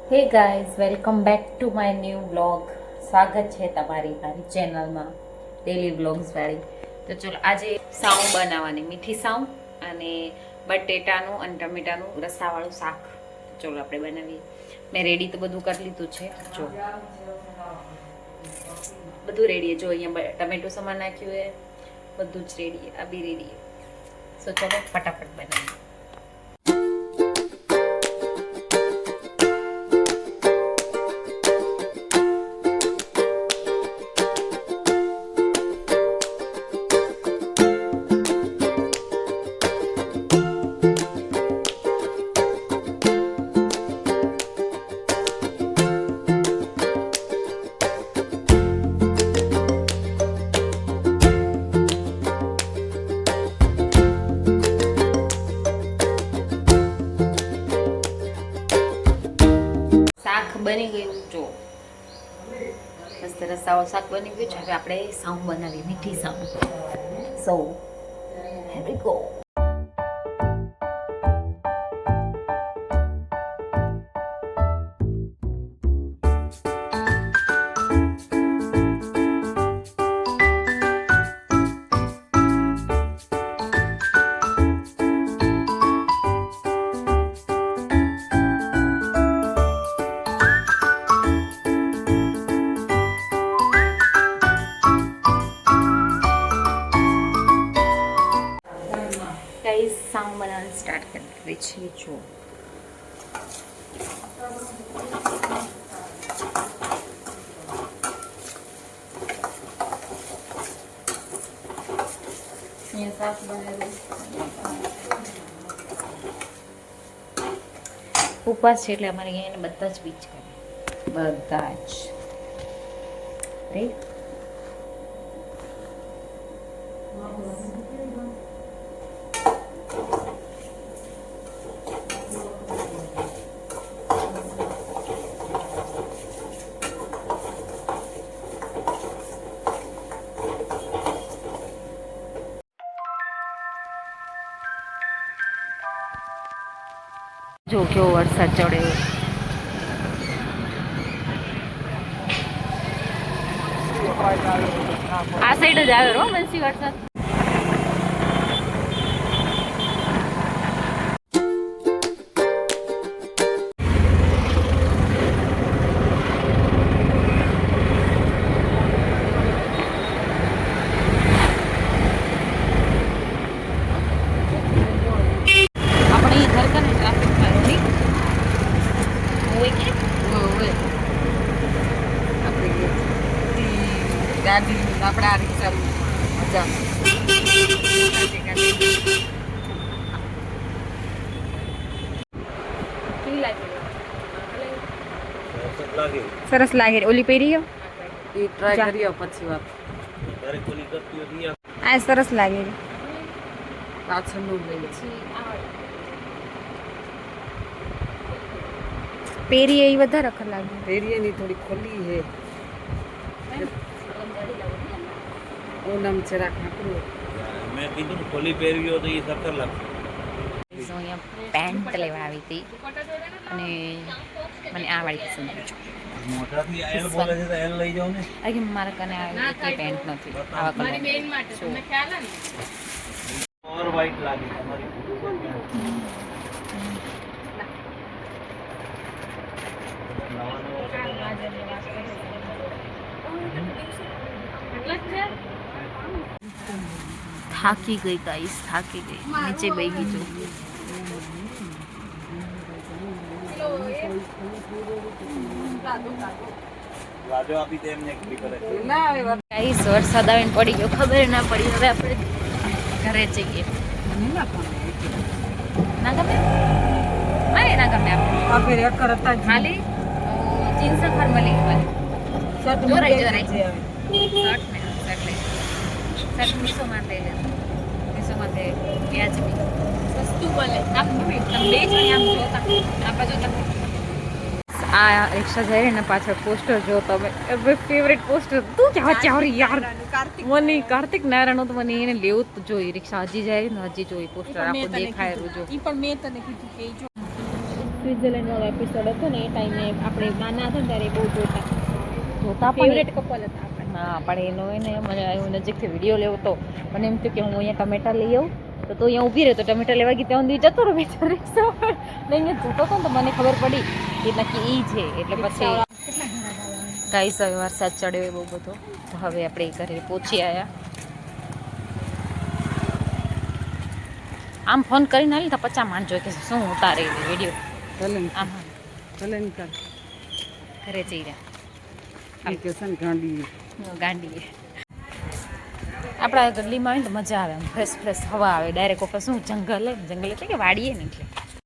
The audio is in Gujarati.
Hey guys, welcome back to my new vlog. સ્વાગત છે તમારી મારી ચેનલમાં ડેલી વ્લોગ્સવાળી. તો ચલો આજે સાવ બનાવવાની, મીઠી સાવ અને બટેટાનું અને ટમેટાનું રસાવાળું શાક. ચલો આપણે બનાવીએ. મેં રેડી તો બધું કરી લીધું છે. જો બધું રેડી. જો અહીંયા ટમેટું સમાન નાખ્યું એ બધું જ રેડી, આ બી રેડી. સો ચલો ફટાફટ બનાવીએ. શાક બની ગયું. જો મસ્ત રસાવાળું શાક બની ગયું છે. હવે આપણે સાવ બનાવીએ, મીઠી સાવ. સો here we go. ગાઈસ, સાવ બનાવવાનું સ્ટાર્ટ કરી દીધી છે. જો અહીંયા શાક બનાવ્યું. ઉપવાસ છે એટલે અમારે અહીંયા બધા જ બીજ કરે, બધા જ. રાઈટ. જો કેવો વરસાદ ચડ્યો. આ સાઈડ જ આવ્યો બંસી વરસાદ. ગાડી આપણે આ રિક્ષા મજા. સરસ લાગે. ઓલી પહેરી એ ટ્રાય કરી પછી વાત આ સરસ લાગે. પાછળનું લઈ પહેરી એ વધારે ખર લાગે. પહેરી ની થોડી ખોલી હે. ઓનમ ચરા ખાકરું મેં કીધું ખોલી પહેર્યો તો એ 70 લાખ. અહીંયા પેન્ટ લેવા આવી હતી અને મને આ વાળી પસંદ આવી છે. મોટાથી એલ બોલે છે તો એલ લઈ જાવ ને. અરે મારા કને આવી કે પેન્ટ નથી આવા કલર. મારી બેન માટે તમને ખ્યાલ ને ઓર વ્હાઈટ લાગે તમારી. થાકી ગઈ ગાઈસ, થાકી ગઈ. નીચે બેગી જો. ગાઈસ, વરસાદ આવીને પડી ગયો, ખબર ના પડી. હવે આપણે ઘરે જઈએ. ના ગમે મારે, ના ગમે આપણે ખાલી જીન્સ ફોર્મલી જોરાઈ જોરાઈ સર 200 માં લઈ લે. 200 માં તે વ્યાજબી સસ્તું મળે. આમ તમે બે જ આમ જોતા આપા જોતા. આ રિક્ષા જાય ને પાછળ પોસ્ટર જો તમે. ફેવરેટ પોસ્ટર તું ક્યાં ચાવરી યાર. મને કાર્તિક નારાયણ તો મને એને લેવું જ જોઈએ. રિક્ષા હજી જાય ને હજી જોઈ પોસ્ટર આખું દેખાય. જો ઈ પણ મેં તને કીધું કે જો સ્વિટ્ઝરલેન્ડ વાળો એપિસોડ હતો ને એ ટાઈમે આપણે નાના હતા ને ત્યારે બહુ જોતા જોતા ફેવરેટ કપલ હતા આપણે. હા પણ એનો એને મને એવું નજીકથી વિડીયો લેવો તો મને એમ થયું કે હું અહીંયા ટમેટા લઈ આવું તો તું અહીંયા ઊભી રહે તો ટમેટા લેવા ગઈ ત્યાં સુધી જતો રહો મેં રિક્ષા ને અહીંયા જતો હતો ને તો મને ખબર પડી કે નક્કી ઈ છે એટલે પછી કાંઈ હવે વરસાદ ચડ્યો બહુ બધો તો હવે આપણે ઘરે પહોંચી આવ્યા. આમ ફોન કરીને આવી તો 50 માણસો કે શું ઉતારે વિડીયો આમ ઘરે જઈ રહ્યા ગાંડી આપણા ગલીમાં આવે ને તો મજા આવે આમ ફ્રેશ હવા આવે ડાયરેક્ટ ઉપર શું જંગલ એટલે કે વાડીએ ને એટલે